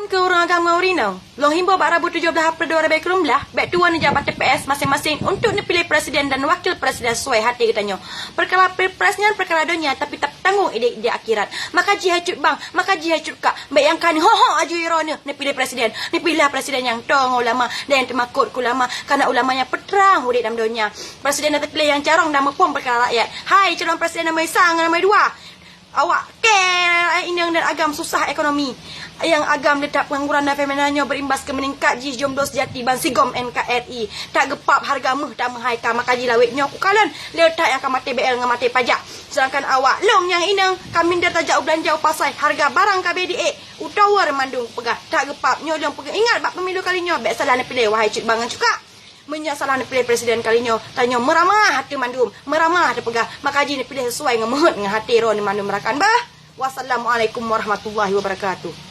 ke orang agama Urino. Long himbo bak Rabu 17 April 2018, bak tuan jabat TPS masing-masing untuk pilih presiden dan wakil presiden sesuai hati katanya. Perkara pilpresnya perkara dunia tapi tak tanggung ide akhirat. Maka jihacut bang, maka jihacut kak. Baik yang kan ho aju irona ni pilih presiden. Ni pilih presiden yang tong ulama dan yang termakut ulama karena ulamanya peterang urip dalam dunia. Presiden yang terpilih yang carong dan mempom perkara rakyat. Hai calon presiden nombor 1 nombor 2. Awak ini dan agam susah ekonomi. Yang agam letak pengangguran dan feminanya berimbas ke meningkat ji jomblo sejati ban sigom NKRI. Tak gepap harga meh tak menghaikan maka ji lawitnya aku kalian letak yang akan mati BL dengan mati pajak. Sedangkan awak long yang inang kami dah tajak belanja pasai harga barang KBDA utawa remandung pegah. Tak gepap nyolong pegah. Ingat bak pemilu kalinya bek salah nak pilih wahai cut bangan juga. Menyasalah nak pilih presiden kalinya tanya meramah hati mandum meramah hati pegah maka ji ni pilih sesuai dengan mahut dengan hati roh ni mandum merakan bah. Wassalamualaikum warahmatullahi wabarakatuh.